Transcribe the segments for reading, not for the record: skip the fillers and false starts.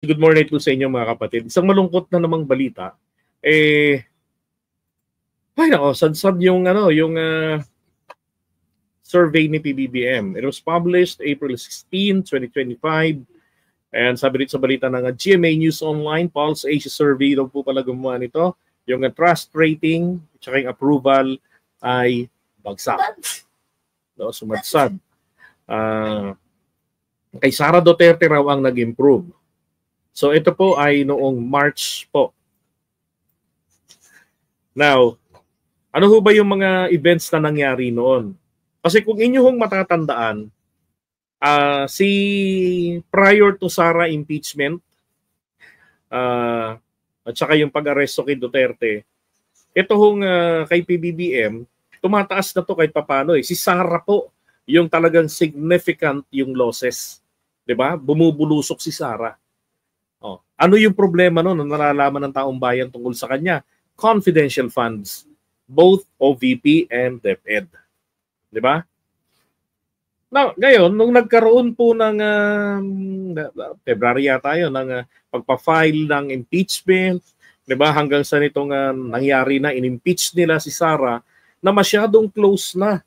Good morning po sa inyo mga kapatid. Isang malungkot na namang balita. Ay nako, sad-sad yung survey ni PBBM. It was published April 16, 2025. And sabi dito sa balita ng GMA News Online, Pulse Asia Survey daw po pala gumawa nito. Yung trust rating at yung approval ay bagsak. No, sumadsad. Kay Sara Duterte raw ang nag-improve. So ito po ay noong March po. Now, ano ho ba yung mga events na nangyari noon? Kasi kung inyo hong matatandaan, si prior to Sara impeachment at saka yung pag-aresto kay Duterte, ito hong kay PBBM, tumataas na to kahit papano eh. Si Sara po yung talagang significant yung losses. 'Di ba? Bumubulusok si Sara. Oh, ano yung problema noon na nalalaman ng taong bayan tungkol sa kanya? Confidential funds, both OVP and DepEd. 'Di ba? Now, ngayon, nung nagkaroon po ng February yata yun, ng pagpa-file ng impeachment, 'di ba? Hanggang sa nitong nangyari na in-impeach nila si Sara na masyadong close na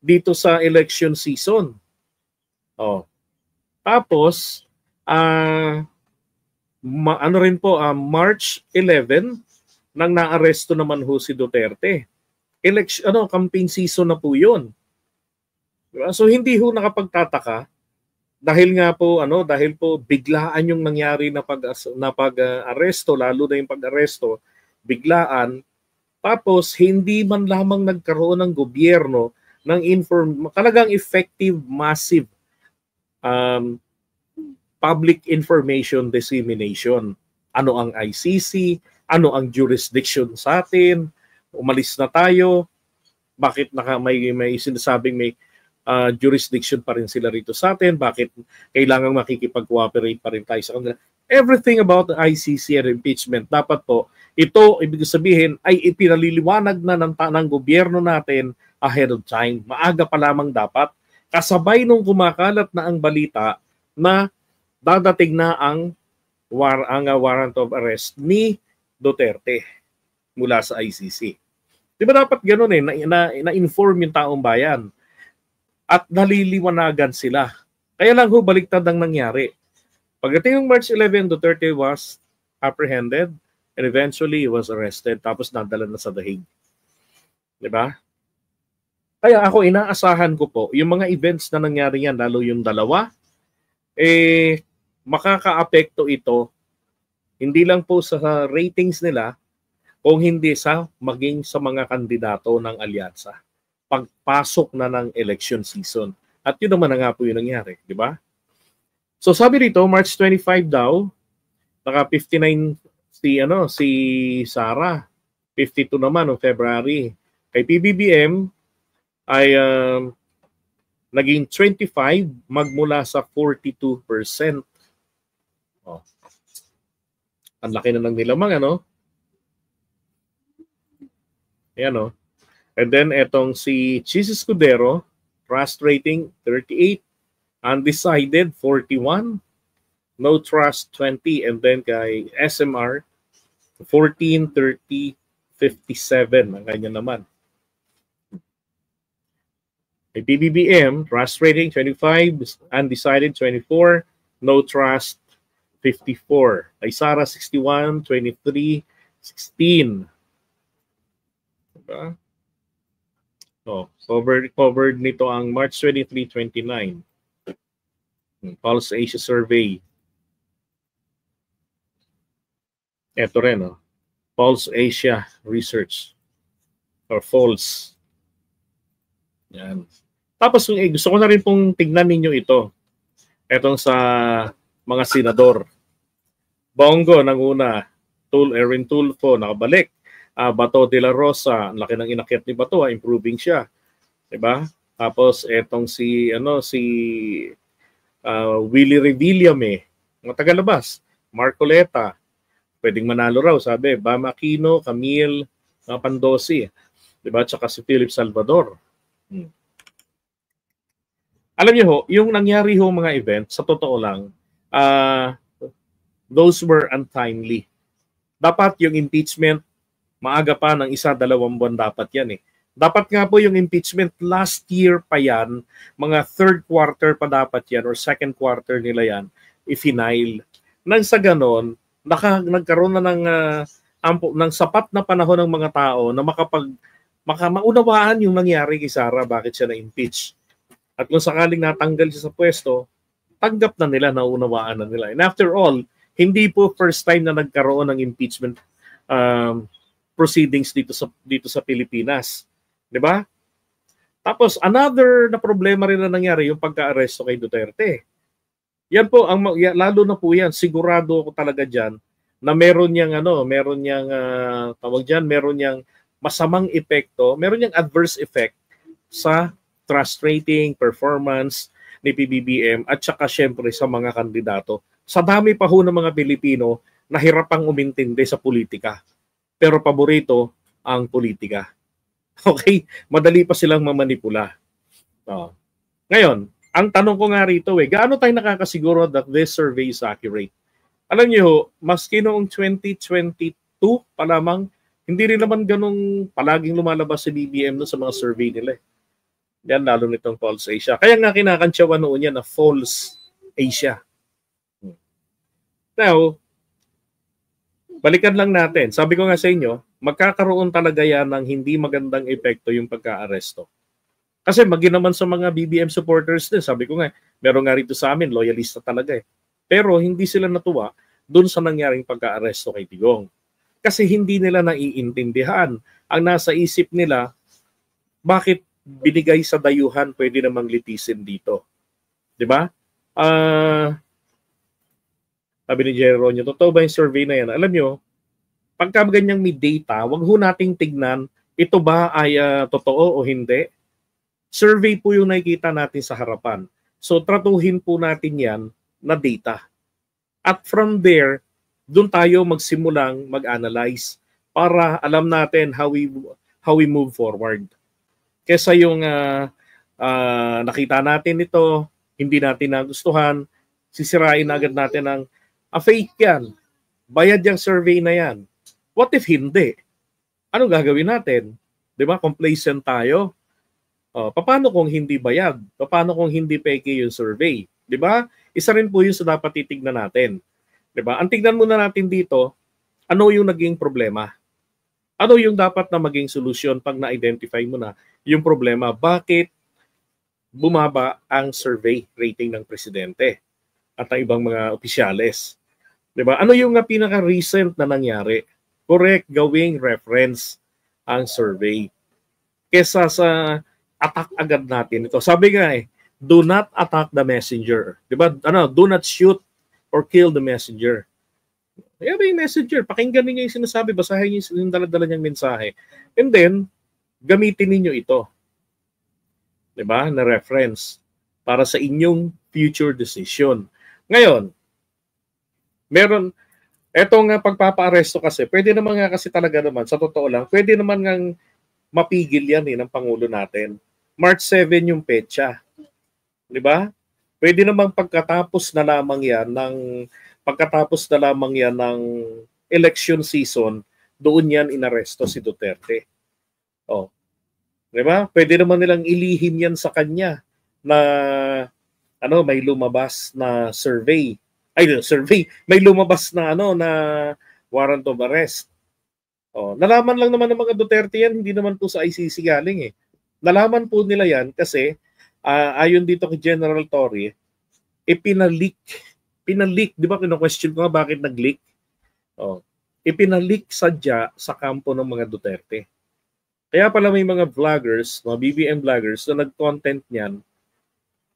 dito sa election season. Oh. Tapos ano rin po, March 11 nang naaresto naman ho si Duterte. Campaign season na po 'yun. Diba? So hindi ho nakapagtataka dahil nga po dahil po biglaan yung nangyari na pag-aresto, lalo na yung pag-aresto, biglaan. Tapos hindi man lamang nagkaroon ng gobyerno ng talagang effective, massive public information dissemination. Ano ang ICC? Ano ang jurisdiction sa atin? Umalis na tayo. Bakit may sinasabing may jurisdiction pa rin sila rito sa atin? Bakit kailangang makikipag-cooperate pa rin tayo sa kanila? Everything about the ICC and impeachment, dapat po, ito, ibig sabihin, ay ipinaliliwanag na ng gobyerno natin ahead of time. Maaga pa lamang dapat. Kasabay nung kumakalat na ang balita na dadating na ang warrant of arrest ni Duterte mula sa ICC. Di ba dapat gano'n na-inform yung taong bayan at naliliwanagan sila. Kaya lang ho, baliktad ang nangyari. Pagdating ng March 11, Duterte was apprehended and eventually was arrested tapos nadala na sa The Hague. Di ba? Kaya ako, inaasahan ko po, yung mga events na nangyari yan, lalo yung dalawa, makaka-apekto ito hindi lang po sa ratings nila kung hindi maging sa mga kandidato ng alyansa pagpasok na ng election season. At yun naman na nga po yung nangyari, di ba? So sabi dito, March 25 daw, naka 59 si Sara, 52 naman noong February. Kay PBBM ay naging 25 magmula sa 42%. Oh. Ang laki na ng nilamang, Ayan, And then, etong si Chis Escudero, trust rating 38, undecided 41, no trust 20, and then kay SMR 14, 30, 57. Ang kanya naman. Kay PBBM, trust rating 25, undecided 24, no trust 54. Kay Sara 61, 23, 16. Diba? So, covered nito ang March 23, 29. Pulse Asia Survey. Ito rin, Pulse Asia Research or Pulse. Yan. Tapos gusto ko na rin pong tignan ninyo ito. Etong sa mga senador. Bongo nanguna, Erin Tulfo nakabalik. Bato de la Rosa, ang laki ng inakyat ni Bato, improving siya. 'Di ba? Tapos etong si Willie Revillame, mga tagalabas, Marcoleta, pwedeng manalo raw, sabi, Bam Aquino, Camille Pandosi, 'di ba? Tsaka si Philip Salvador. Alam niyo ho, yung nangyari ho mga event, sa totoo lang, those were untimely. Dapat yung impeachment, maaga pa ng 1-2 buwan dapat yan eh. Dapat nga po yung impeachment last year pa yan, mga third quarter pa dapat yan or second quarter nila yan, i-final. Nang sa ganon, nagkaroon na ng sapat na panahon ng mga tao na maunawaan yung nangyari kay Sara, bakit siya na-impeach. At kung sakaling natanggal siya sa pwesto, tanggap na nila, naunawaan na nila. And after all, hindi po first time na nagkaroon ng impeachment proceedings dito sa Pilipinas. 'Di ba? Tapos another na problema rin na nangyari yung pagka-aresto kay Duterte. Yan po lalo na po yan, sigurado ako talaga diyan na meron niyang masamang epekto, meron niyang adverse effect sa trust rating, performance ni PBBM at saka syempre sa mga kandidato. Sa dami pa ho ng mga Pilipino na hirapang umintindi sa politika. Pero paborito ang politika. Okay? Madali pa silang mamanipula. Ngayon, ang tanong ko nga rito gaano tayo nakakasiguro that this survey is accurate? Alam niyo, maski noong 2022 pa lamang, hindi rin naman ganong palaging lumalabas si BBM no sa mga survey nila. Yan, lalo nitong False Asia. Kaya nga kinakantsawan noon yan na False Asia. Now, balikan lang natin. Sabi ko nga sa inyo, magkakaroon talaga yan ng hindi magandang epekto yung pagka-aresto. Kasi maging naman sa mga BBM supporters din, sabi ko nga, meron nga rito sa amin, loyalista talaga eh. Pero hindi sila natuwa dun sa nangyaring pagka-aresto kay Digong. Kasi hindi nila naiintindihan. Ang nasa isip nila, bakit binigay sa dayuhan pwede namang litisin dito? 'Di ba? Sabi ni Jeronio, totoo ba yung survey na yan? Alam nyo, pagka ganyang may data, wag ho nating tignan, ito ba ay totoo o hindi? Survey po yung nakikita natin sa harapan. So, tratuhin po natin yan na data. At from there, doon tayo magsimulang mag-analyze para alam natin how we move forward. Kesa yung nakita natin ito, hindi natin nagustuhan, sisirain agad natin ng fake yan. Bayad yung survey na yan. What if hindi? Ano gagawin natin? 'Di ba? Complacent tayo. Paano kung hindi bayad? Paano kung hindi fake yung survey? 'Di ba? Isa rin po 'yun sa dapat titignan natin. 'Di ba? Ang tignan muna natin dito, ano yung naging problema? Ano yung dapat na maging solusyon pag na-identify mo na yung problema? Bakit bumaba ang survey rating ng presidente at ng ibang mga opisyales? 'Di ba? Ano yung pinaka-recent na nangyari? Correct, gawing reference ang survey. Kesa sa attack agad natin ito. Sabi nga do not attack the messenger. 'Di ba? Do not shoot or kill the messenger. Kaya ba yung messenger? Pakinggan niyo yung sinasabi, basahin niyo yung dala-dala niyang mensahe. And then, gamitin niyo ito. 'Di ba? Na reference para sa inyong future decision. Ngayon, etong pagpapa-aresto kasi, pwede naman nga kasi talaga naman, sa totoo lang, pwede naman ngang mapigil yan ng Pangulo natin. March 7 yung petsa. Di ba? Pwede namang pagkatapos na lamang yan ng election season, doon yan inaresto si Duterte. Di ba? Pwede naman nilang ilihim yan sa kanya na may lumabas na survey. May lumabas na na warrant of arrest. Nalaman lang naman ng mga Duterte yan, hindi naman po sa ICC galing Nalaman po nila yan kasi ayon dito kay General Torre, pinalik, di ba kino-question ko nga bakit nag-leak? Ipinalik sadya sa kampo ng mga Duterte. Kaya pala may mga vloggers, mga BBM vloggers na nag-content niyan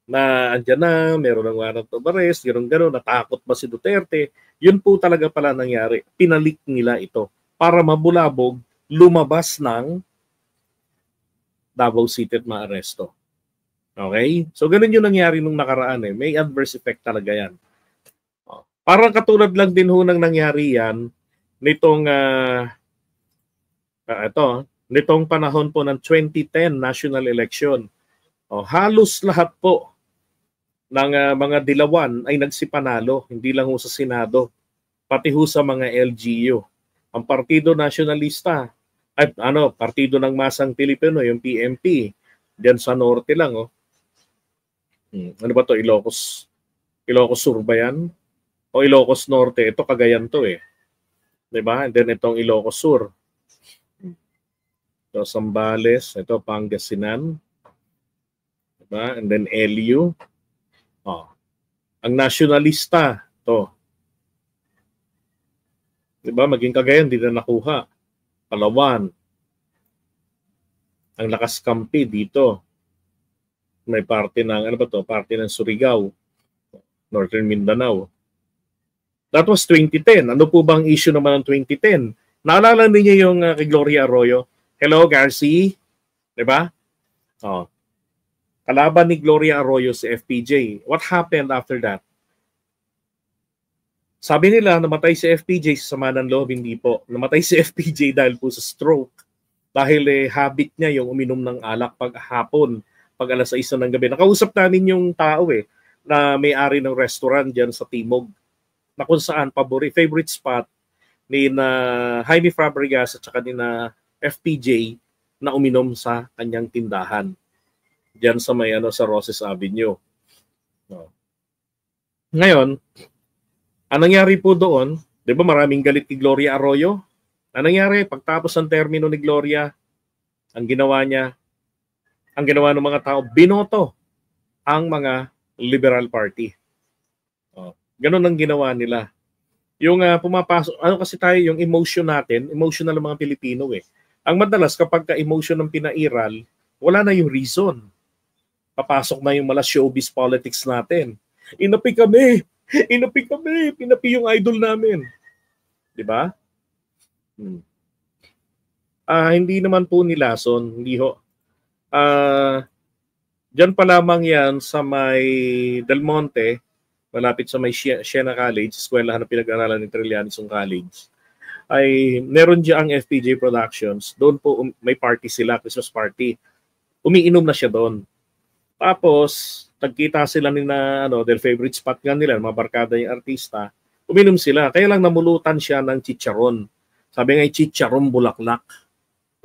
na andyan na, meron ng warrant of arrest, gano'n, natakot ba si Duterte? Yun po talaga pala nangyari. Pinalik nila ito para mabulabog, lumabas ng Davao City at maaresto. Okay? So, ganun yung nangyari nung nakaraan May adverse effect talaga yan. Parang katulad lang din ho nang nangyari yan nitong nitong panahon po ng 2010 national election. Halos lahat po ng mga dilawan ay nagsipanalo, hindi lang ho sa Senado. pati ho sa mga LGU. Ang Partido Nacionalista, ay Partido ng Masang Pilipino, yung PMP, diyan sa norte lang, oh. Ano ba to? Ilocos Sur ba yan? O Ilocos Norte? Ito Cagayan to eh. 'Di ba? And then itong Ilocos Sur. Ito Zambales, ito Pangasinan. 'Di ba? And then LU. Oh. Ang nasyonalista to. 'Di ba? Maging Cagayan di na nakuha. Palawan. Ang Lakas Kampi dito. May parte ng Parte ng Surigao, Northern Mindanao. That was 2010. Ano po bang issue naman ng 2010? Naalala niyo yung kay Gloria Arroyo? Hello, Garci. 'Di ba? Oh. Kalaban ni Gloria Arroyo si FPJ. What happened after that? Sabi nila, namatay si FPJ sa sama ng loob. Hindi po. Namatay si FPJ dahil po sa stroke. Dahil habit niya yung uminom ng alak pag hapon, pag alas 6 ng gabi. Nakausap namin yung tao na may-ari ng restaurant dyan sa Timog, na kung saan favorite spot ni na Jaime Fabregas at saka ni na FPJ na uminom sa kanyang tindahan diyan sa may sa Roses Avenue. No. Ngayon, anong nangyari po doon? 'Di ba maraming galit ni Gloria Arroyo? Anong nangyari pagtapos ng termino ni Gloria? Ang ginawa ng mga tao, binoto ang mga Liberal Party. Ganun ang ginawa nila. Yung pumapasok, kasi tayo, yung emotion natin, emotional ng mga Pilipino eh. Ang madalas kapag ka-emotion ng pinairal, wala na yung reason. Papasok na yung mala showbiz politics natin. Inapi kami, pinapi yung idol namin. Di ba? Hindi naman po nilason, hindi ho. Diyan pa lamang yan sa may Del Monte, malapit sa may Siena College, eskwelahan na pinag-aralan ni Trillanisong College, ay meron dyan ang FPJ Productions. Doon po may party sila, Christmas party. Umiinom na siya doon. Tapos, tagkita sila ni na, their favorite spot nga nila, mga barkada yung artista, uminom sila. Kaya lang namulutan siya ng chicharon. Sabi nga, chicharon bulaklak.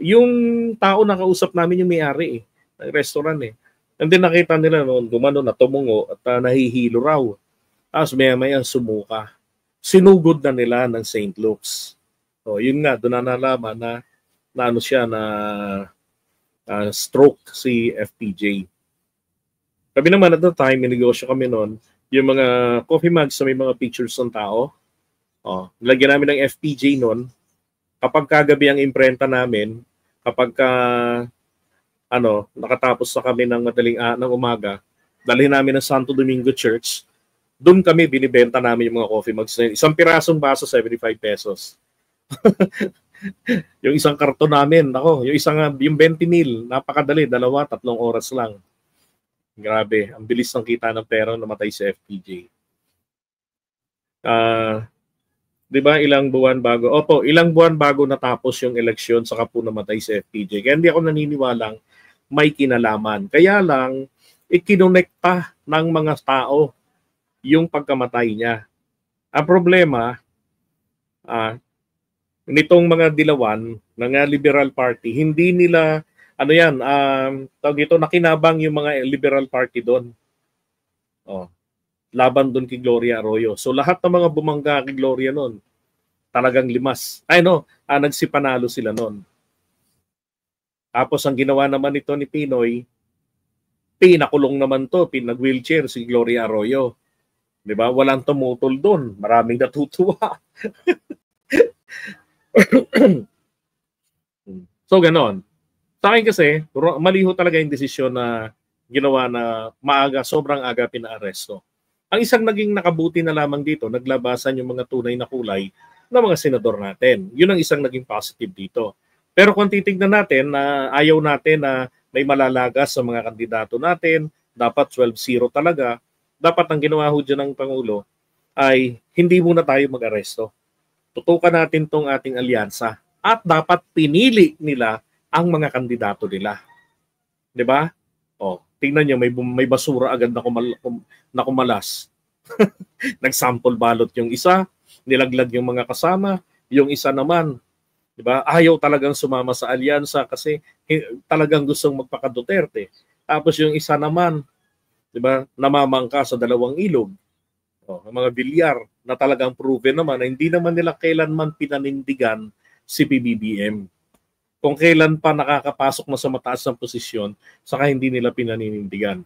Yung tao na kausap namin yung may-ari ng restaurant eh. And then nakita nila noon, gumano na tumungo at nahihilo raw. Tapos maya-maya sumuka. Sinugod na nila ng St. Luke's. So, yun nga, doon na nalaman na stroke si FPJ. Kami naman at the time, may negosyo kami noon, yung mga coffee mugs sa may mga pictures ng tao. Nilagyan namin ng FPJ noon. Kapag kagabi ang imprenta namin, kapag nakatapos na kami ng ng umaga, dalhin namin ng Santo Domingo Church, doon kami binibenta namin yung mga coffee mugs. Isang pirasong baso, 75 pesos. Yung isang karton namin, yung 20 mil, napakadali, 2-3 oras lang. Grabe, ang bilis ng kita ng pera namatay si FPJ. Di ba ilang buwan bago natapos yung eleksyon saka po namatay si FPJ. Kaya hindi ako naniniwalang may kinalaman. Kaya lang, ikinonekta ng mga tao yung pagkamatay niya. Ang problema, nitong mga dilawan ng Liberal Party, hindi nila nakinabang yung mga Liberal Party doon. Laban doon kay Gloria Arroyo. So lahat ng mga bumangga kay Gloria noon, talagang limas. Nagsipanalo sila noon. Tapos ang ginawa naman ito ni Pinoy, pinakulong naman to, pinag-wheelchair si Gloria Arroyo. 'Di ba? Walang tumutol doon. Maraming natutuwa. So ganon. Sa akin kasi, maliho talaga yung desisyon na ginawa na sobrang aga pinaaresto. Ang isang naging nakabuti na lamang dito, naglabasan yung mga tunay na kulay ng mga senador natin. Yun ang isang naging positive dito. Pero kung titignan natin na ayaw natin na may malalagas sa mga kandidato natin, dapat 12-0 talaga, dapat ang ginawa ho dyan ng Pangulo ay hindi muna tayo mag-aresto. Tutukan natin tong ating alyansa at dapat pinili nila ang mga kandidato nila. 'Di ba? Tingnan niyo, may basura agad na kumalas. Nag-sample balot yung isa, nilaglag yung mga kasama, yung isa naman, 'di ba? Ayaw talagang sumama sa alyansa kasi talagang gustong magpaka-Duterte. Tapos yung isa naman, 'di ba, namamangka sa dalawang ilog. Mga bilyar na talagang proven naman na hindi naman nila kailanman pinanindigan si PBBM. Kung kailan pa nakakapasok na sa mataas ng posisyon, saka hindi nila pinaninindigan.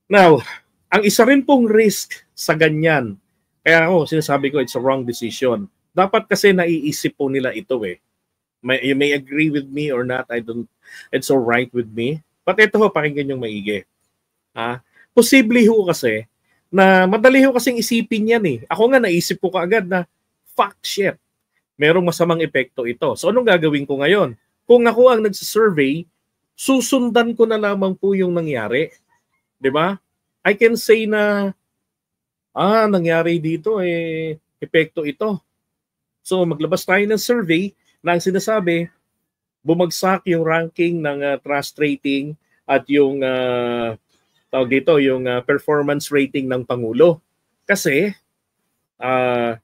Now, ang isa rin pong risk sa ganyan, kaya ako sinasabi ko it's a wrong decision. Dapat kasi naiisip po nila ito eh. You may agree with me or not, it's all right with me. But ito ho, pakinggan yung maigi. Posible ho kasi na madali ho kasing isipin yan eh. Ako nga naisip ko kaagad na fuck shit. Merong masamang epekto ito. So anong gagawin ko ngayon? Kung ako ang nagsasurvey, susundan ko na lamang po yung nangyari. 'Di ba? I can say na nangyari dito epekto ito. So maglabas tayo ng survey na ang sinasabi bumagsak yung ranking ng trust rating at yung tawag dito yung performance rating ng Pangulo. Kasi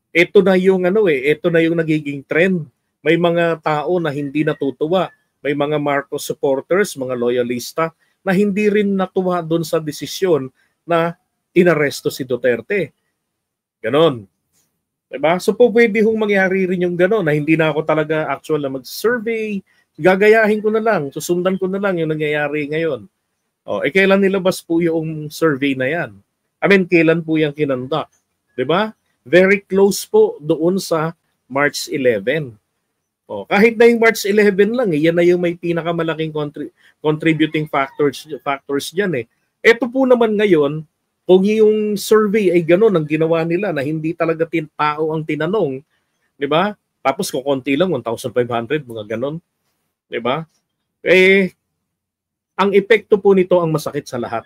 ito na yung ito na yung nagiging trend. May mga tao na hindi natutuwa, may mga Marcos supporters, mga loyalista na hindi rin natuwa doon sa desisyon na inaresto si Duterte. Ganon. Diba? So po pwede hong mangyari rin yung ganon na hindi na ako talaga actual na mag-survey, gagayahin ko na lang, susundan ko na lang yung nangyayari ngayon. Kailan nilabas po yung survey na yan? I mean, kailan po yung kinandak? Diba? Very close po doon sa March 11. Kahit na yung March 11 lang, yan na yung may pinakamalaking contributing factors dyan eh. Ito po naman ngayon, kung yung survey ay gano'n ang ginawa nila na hindi talaga tao ang tinanong, di ba? Tapos kung konti lang, 1,500, mga gano'n. Di ba? Ang epekto po nito ang masakit sa lahat.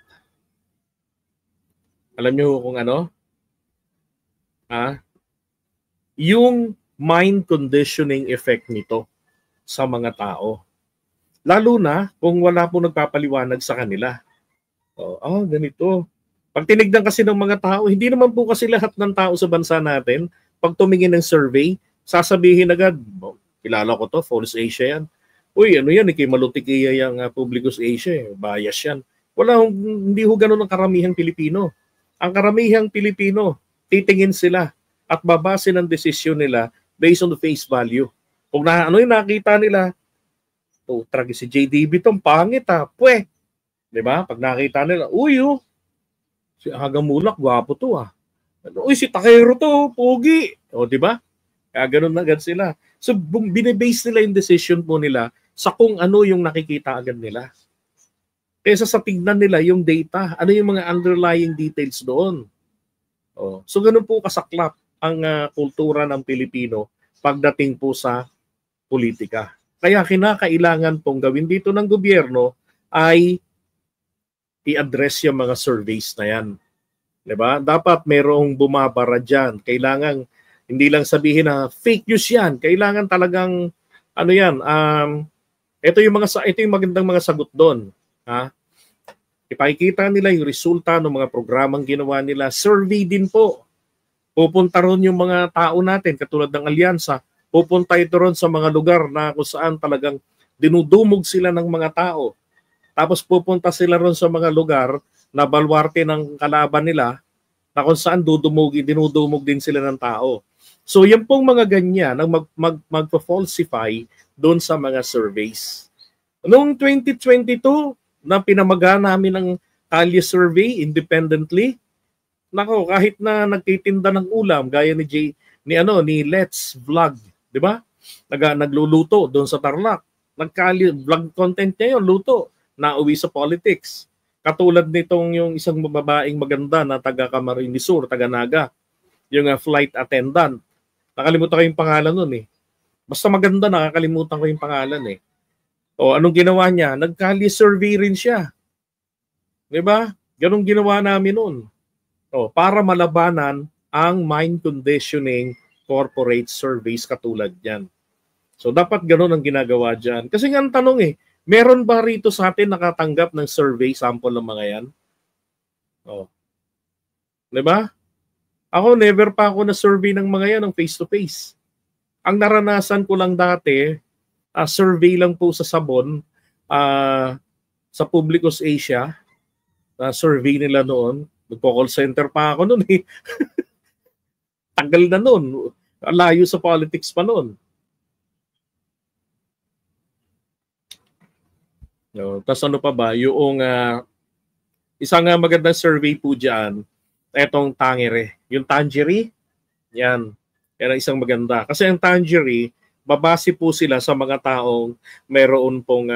Alam niyo kung ano? Yung mind conditioning effect nito sa mga tao. Lalo na kung wala po nagpapaliwanag sa kanila. Ganito. Pag tinignan kasi ng mga tao, hindi naman po kasi lahat ng tao sa bansa natin, pag tumingin ng survey, sasabihin agad, kilala ko to, False Asia yan. Uy, ano yan, kay Malutikiya yung Publicus Asia, bias yan. Hindi ho ganun ang karamihang Pilipino. Ang karamihang Pilipino, titingin sila at babase ng desisyon nila based on the face value. Kung yung nakita nila, tragi si JDB tong pangit pwe. 'Di ba? Pag nakita nila, si Hagamulak, gwapo to Uy, si Takero to, pogi. 'Di ba? Kaya ganun agad sila. So, binibase nila yung decision po nila sa kung ano yung nakikita agad nila. Kaysa sa tignan nila yung data, ano yung mga underlying details doon. So, ganun po kasaklap ang kultura ng Pilipino pagdating po sa politika. Kaya kinakailangan pong gawin dito ng gobyerno ay i-address yung mga surveys na yan. Diba? Dapat merong bumabara dyan. Kailangan hindi lang sabihin na fake news yan. Kailangan talagang ito yung magandang mga sagot doon. Ipakikita nila yung resulta ng mga programang ginawa nila. Survey din po. Pupunta ron yung mga tao natin, katulad ng alyansa. Pupunta ito ron sa mga lugar na kung saan talagang dinudumog sila ng mga tao. Tapos pupunta sila ron sa mga lugar na balwarte ng kalaban nila na kung saan dinudumog din sila ng tao. So yan pong mga ganyan ang magpa-falsify doon sa mga surveys. Noong 2022, na pinamaga namin ng Kalye survey independently, kahit na nagtitinda ng ulam gaya ni Let's Vlog, 'di ba? Nagluluto doon sa Tarlac. Vlog content niya 'yon, luto, nauwi sa politics. Katulad nitong yung isang babaeng maganda na taga Camarines Sur, taga Naga, yung flight attendant. Nakalimutan ko yung pangalan nun eh. Basta maganda, nakakalimutan ko yung pangalan eh. Anong ginawa niya? Nag-Kalye survey rin siya. 'Di ba? Ganun ginawa namin noon. Para malabanan ang mind conditioning corporate surveys katulad yan. So dapat ganun ang ginagawa dyan. Kasi nga ang tanong meron ba rito sa atin nakatanggap ng survey sample ng mga yan? Diba? Ako, never pa ako na-survey ng mga yan ng face-to-face. Ang naranasan ko lang dati, survey lang po sa Sabon, sa Publicus Asia, survey nila noon. Nagpo-call center pa ako noon eh. Tagal na noon. Layo sa politics pa noon. No, tapos ano pa ba? Yung isang magandang survey po dyan, etong Tangere. Yung Tangere, yan. Yan ang isang maganda. Kasi ang Tangere, babase po sila sa mga taong meron pong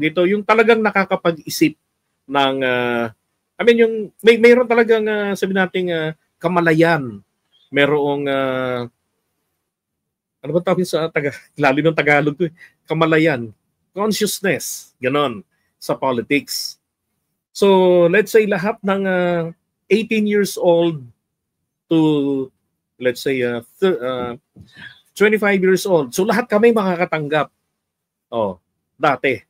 dito, yung talagang nakakapag-isip ng I mean yung mayroon talagang sabi nating kamalayan. Merong ano ba tawag sa lalo ng Tagalog ko, kamalayan, consciousness, ganon sa politics. So, let's say lahat ng 18 years old to let's say 25 years old. So lahat kami makakatanggap. Oh, dati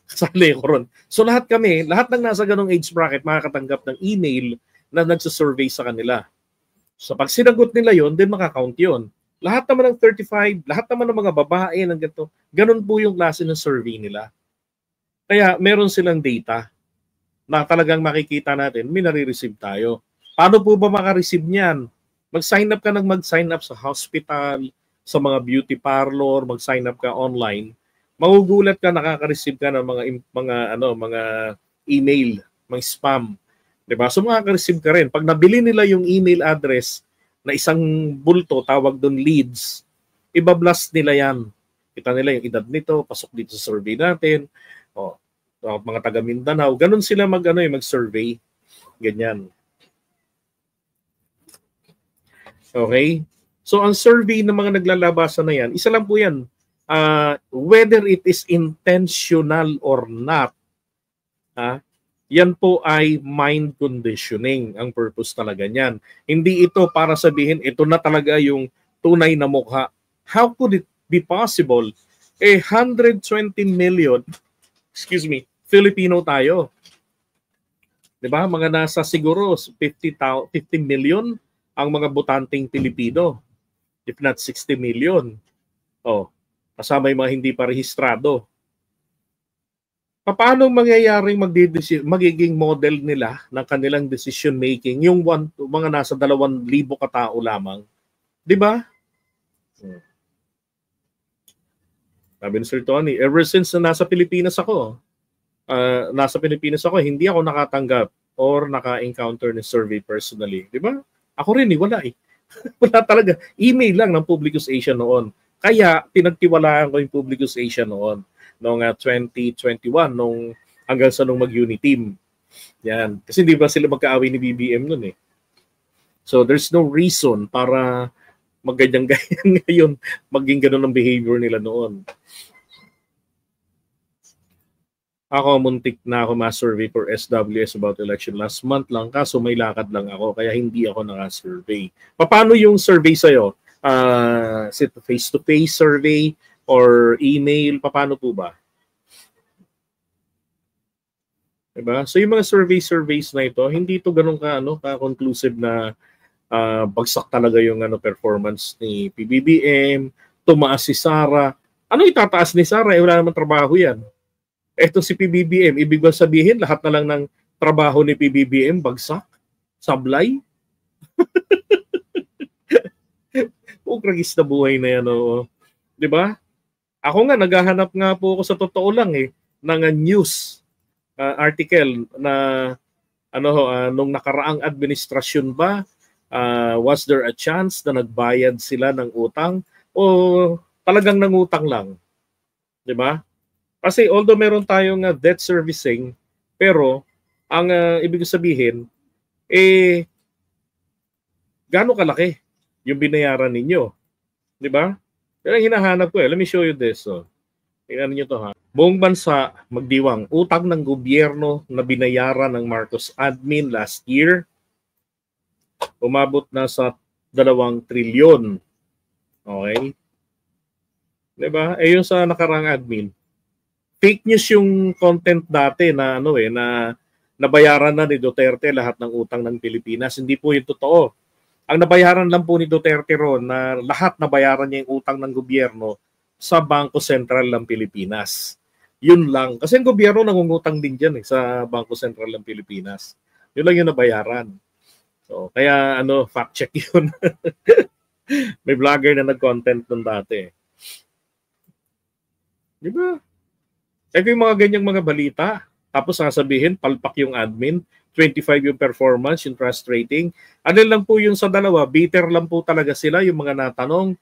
kasali ko ron. So lahat kami, lahat ng nasa ganong age bracket makakatanggap ng email na nagsasurvey sa kanila. So pag sinagot nila yon, then makakount yon. Lahat naman ng 35, lahat naman ng mga babae ng ganito, ganun po yung klase ng survey nila. Kaya meron silang data na talagang makikita natin, may nare-receive tayo. Paano po ba makareceive niyan? Mag-sign up ka ng mag-sign up sa hospital, sa mga beauty parlor, mag-sign up ka online. Magugulat ka, nakaka-receive ka ng mga email, mga spam. 'Di ba? So makaka-receive ka rin. Pag nabili nila yung email address na isang bulto, tawag doon leads, ibablast nila yan. Kita nila yung edad nito, pasok dito sa survey natin. O, mga taga Mindanao, ganun sila mag-survey. Ganyan. Okay? So ang survey ng mga naglalabasan na yan, isa lang po yan. Whether it is intentional or not, yan po ay mind conditioning ang purpose talaga niyan. Hindi ito para sabihin, ito na talaga yung tunay na mukha. How could it be possible? 120 million, Filipino tayo. 'Di ba? Mga nasa siguro 50 million ang mga botanteng Pilipino. If not 60 million. Oh, kasama yung mga hindi pa rehistrado. Paano mangyayaring magiging model nila ng kanilang decision making yung mga nasa 2,000 katao lamang? 'Di ba? Sabi ni Sir Tony, ever since na nasa Pilipinas ako, hindi ako nakatanggap or naka-encounter ng survey personally. 'Di ba? Ako rin wala eh. Wala talaga. Email lang ng Publicus Asia noon. Kaya pinagtiwalaan ko yung Publicus Asia noong 2021 hanggang sa nung mag-Uniteam. Yan. Kasi hindi ba sila magkaaway ni BBM noon eh. So there's no reason para magganyan-ganyan ngayon, maging ganun ang behavior nila noon. Ako, muntik na ako ma-survey for SWS about election last month lang, kaso may lakad lang ako, kaya hindi ako naka-survey. Paano yung survey sa'yo? Is it face-to-face survey or email? Paano po ba? Diba? So yung mga surveys na ito, hindi ito ganun ka-conclusive na bagsak talaga yung performance ni PBBM, tumaas si Sara. Ano itataas ni Sara? Wala naman trabaho yan. Eto si PBBM, ibig ba sabihin lahat na lang ng trabaho ni PBBM bagsak? Sablay? Ukragis na buhay na yan. Di ba? Ako nga, naghahanap nga po ako sa totoo lang ng news article na nung nakaraang administrasyon ba, was there a chance na nagbayad sila ng utang o talagang nangutang lang? Di ba? Kasi although meron tayong debt servicing, pero ang ibig sabihin, gaano kalaki yung binayaran ninyo? Di ba? Pero hinahanap ko let me show you this. Tingnan niyo to ha. Buong bansa, magdiwang, utang ng gobyerno na binayaran ng Marcos admin last year, umabot na sa 2 trilyon. Okay? Di ba? Yung sa nakarang admin, fake news yung content dati na nabayaran na ni Duterte lahat ng utang ng Pilipinas. Hindi po yung totoo. Ang nabayaran lang po ni Duterte ron na lahat nabayaran niya yung utang ng gobyerno sa Bangko Sentral ng Pilipinas. Yun lang. Kasi ang gobyerno nangungutang din dyan sa Bangko Sentral ng Pilipinas. Yun lang yung nabayaran. So, kaya fact check yun. May vlogger na nag-content nun dati. Di ba? Kaya yung mga ganyang mga balita, tapos sasabihin, palpak yung admin, 25 yung performance, yung frustrating. Ano lang po yung sa dalawa, bitter lang po talaga sila, yung mga natanong.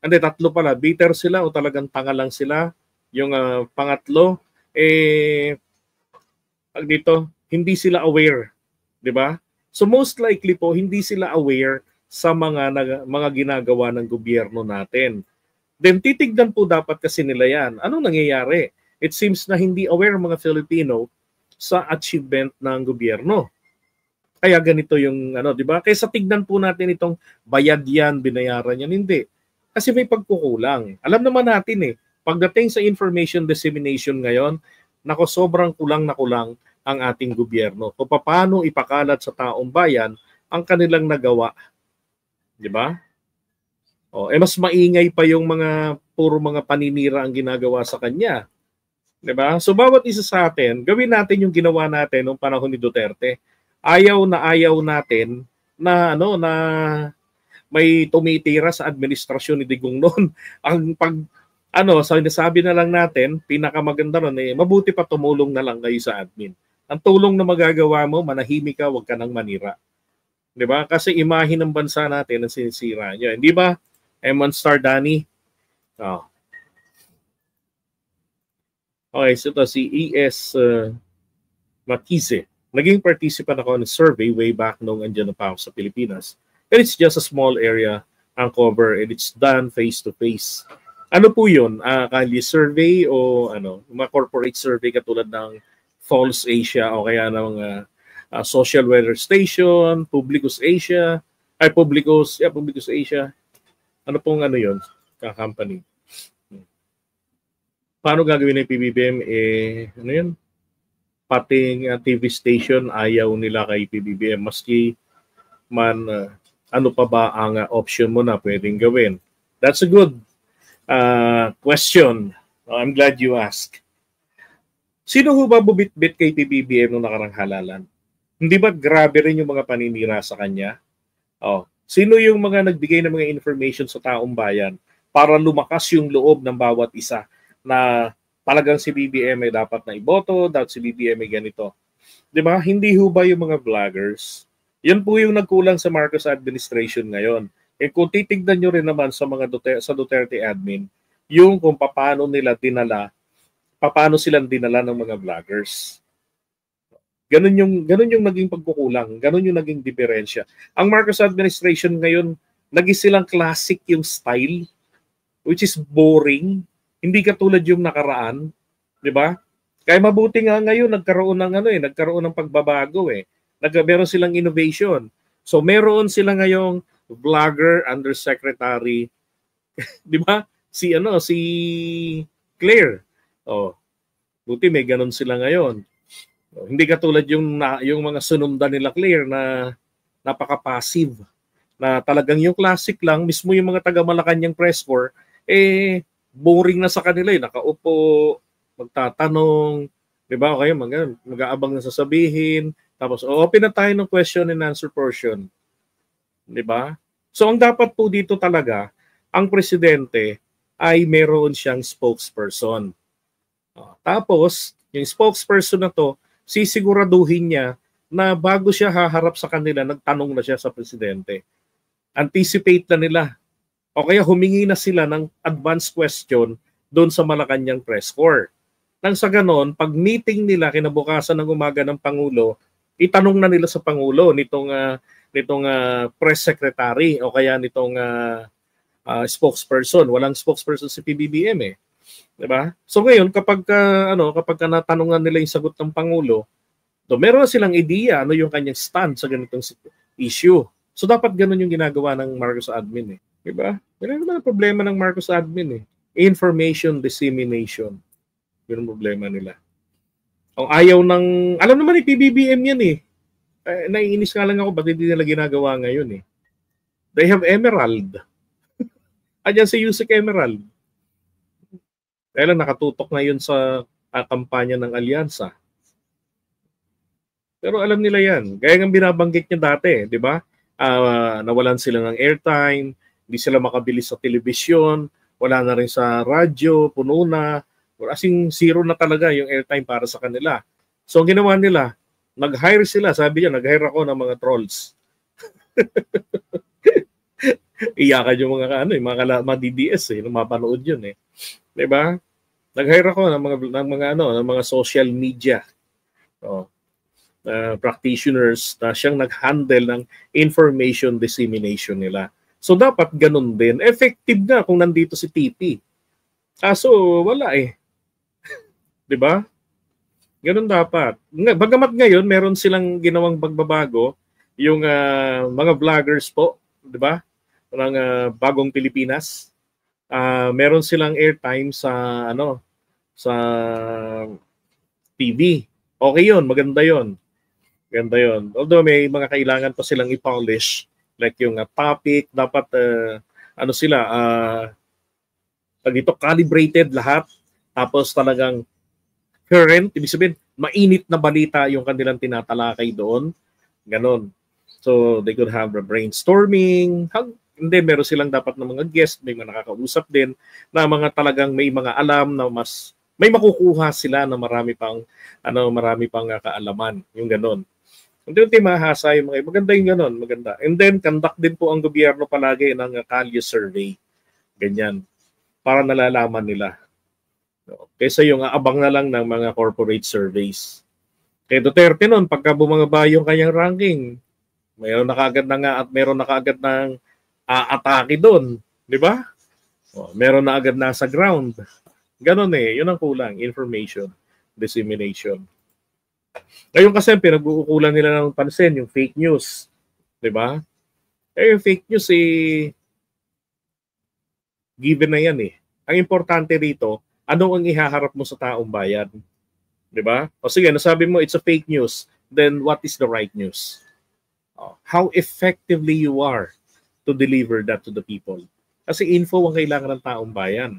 Hindi, tatlo pala, bitter sila o talagang tanga lang sila. Yung pangatlo, dito, hindi sila aware. Di ba? So most likely po, hindi sila aware sa mga ginagawa ng gobyerno natin. Then titignan po dapat kasi nila yan. Anong nangyayari? It seems na hindi aware mga Filipino sa achievement ng gobyerno. Kaya ganito yung di ba? Kaysa tignan po natin itong bayad yan, binayaran yan, hindi. Kasi may pagkukulang. Alam naman natin pagdating sa information dissemination ngayon, sobrang kulang na kulang ang ating gobyerno. Kung paano ipakalat sa taong bayan ang kanilang nagawa. Di ba? Mas maingay pa yung puro mga paninira ang ginagawa sa kanya. Di ba? So bawat isa sa atin, gawin natin yung ginawa natin noong panahon ni Duterte. Ayaw natin na na may tumitira sa administrasyon ni Digong noon. Ang sinasabi na lang natin, pinakamaganda ron mabuti pa tumulong na lang kayo sa admin. Ang tulong na magagawa mo, manahimik ka, huwag ka nang manira. Di ba? Kasi imahe ng bansa natin ang sinisira niya. Hindi ba? M1 Star Danny. Okay, so ito si E.S. Matise. Naging participant ako ng survey way back nung andyan na pa ako sa Pilipinas. And it's just a small area ang cover and it's done face-to-face. Ano po yun? Kali survey o mga corporate survey katulad ng Falls Asia o kaya ng Social Weather Station, Publicus Asia, Publicus Asia. Ano pong yun? Company. Paano gagawin ng PBBM? Yun? Pating TV station, ayaw nila kay PBBM. Maski man, ano pa ba ang option mo na pwedeng gawin? That's a good question. I'm glad you asked. Sino ho ba bubitbit kay PBBM nung nakarang halalan? Hindi ba grabe rin yung mga paninira sa kanya? Sino yung mga nagbigay ng mga information sa taong bayan para lumakas yung loob ng bawat isa na talagang si BBM ay dapat na iboto, dapat si BBM ay ganito. Di ba? Hindi ho ba yung mga vloggers? Yan po yung nagkulang sa Marcos administration ngayon. Kung titignan nyo rin naman sa mga Duterte admin, yung kung paano silang dinala ng mga vloggers. Ganun yung naging pagkukulang, ganun yung naging diferensya. Ang Marcos administration ngayon, naging silang classic yung style, which is boring. Hindi katulad yung nakaraan, di ba? Kaya mabuti nga ngayon nagkaroon ng pagbabago Meron silang innovation. So meron sila ngayong vlogger undersecretary, di ba? Si Claire. Buti may ganun sila ngayon. Hindi katulad yung mga sunundan nila Claire na napaka-passive. Na talagang yung classic lang, mismo yung mga taga-Malacanang press corps, boring na sa kanila. Nakaupo, magtatanong, di ba? Okay, mag-aabang na sasabihin. Tapos, open na tayo ng question and answer portion. Di ba? So, ang dapat po dito talaga, ang presidente ay meron siyang spokesperson. Tapos, yung spokesperson na to, sisiguraduhin niya na bago siya haharap sa kanila, nagtanong na siya sa presidente. Anticipate na nila. O kaya humingi na sila ng advance question doon sa Malacanang press corps. Nang sa ganon, pag meeting nila kinabukasan ng umaga ng Pangulo, itanong na nila sa Pangulo nitong press secretary o kaya nitong spokesperson. Walang spokesperson si PBBM Diba? So ngayon kapag natanungan nila yung sagot ng Pangulo, meron na silang ideya ano yung kanyang stand sa ganitong issue. So dapat ganun yung ginagawa ng Marcos admin Diba? Yan naman ang problema ng Marcos admin Information dissemination. Yun ang problema nila. Kung ayaw ng, alam naman ni PBBM yan eh. Naiinis nga lang ako, ba't hindi nila ginagawa ngayon eh. They have Emerald. Ayan si Yusek Emerald. Kaya lang nakatutok ngayon sa kampanya ng alyansa. Pero alam nila yan. Gaya ng binabanggit niya dati, di ba? Nawalan sila ng airtime, hindi sila makabili sa telebisyon, wala na rin sa radyo, puno na. Asing zero na talaga yung airtime para sa kanila. So ang ginawa nila, nag-hire sila. Sabi niya, nag-hire ako ng mga trolls. Iyakan yung mga DDS nung mapanood yun eh. 'Di ba? Nag-hire ako ng mga social media. Practitioners na siyang nag-handle ng information dissemination nila. So dapat ganun din. Effective na kung nandito si TP. Kaso wala eh. 'Di ba? Ganun dapat. Bagamat ngayon meron silang ginawang pagbabago, yung mga vloggers po, 'di ba? Ng Bagong Pilipinas. Meron silang airtime sa sa TV. Okay 'yun, maganda 'yun. Ganda 'yon. Although may mga kailangan pa silang i-polish, like yung topic, dapat calibrated lahat. Tapos talagang current, ibig sabihin, mainit na balita yung kanilang tinatalakay doon. Ganon. So they could have a brainstorming. Hindi, meron silang dapat na mga guest, may mga nakakausap din na mga talagang may mga alam na mas may makukuha sila na marami pang kaalaman, yung ganon. Hindi mahasa yung mga maganda yung ganon, maganda. And then conduct din po ang gobyerno palagi ng kalye survey. Ganyan. Para nalalaman nila. Kaysa yung abang na lang ng mga corporate surveys. Kay Duterte noon, pagka bumaba yung kanyang ranking, mayroon na kaagad ng atake doon, di ba? Meron na agad nasa ground. Ganon eh, yun ang kulang, information dissemination. Ngayon kasi pinag-uukulan nila ng pansin yung fake news, di ba? Yung fake news given na yan eh. Ang importante rito, ano ang ihaharap mo sa taong bayan? Di ba? O sige, nasabi mo it's a fake news, then what is the right news? How effectively you are to deliver that to the people. Kasi info ang kailangan ng taong bayan.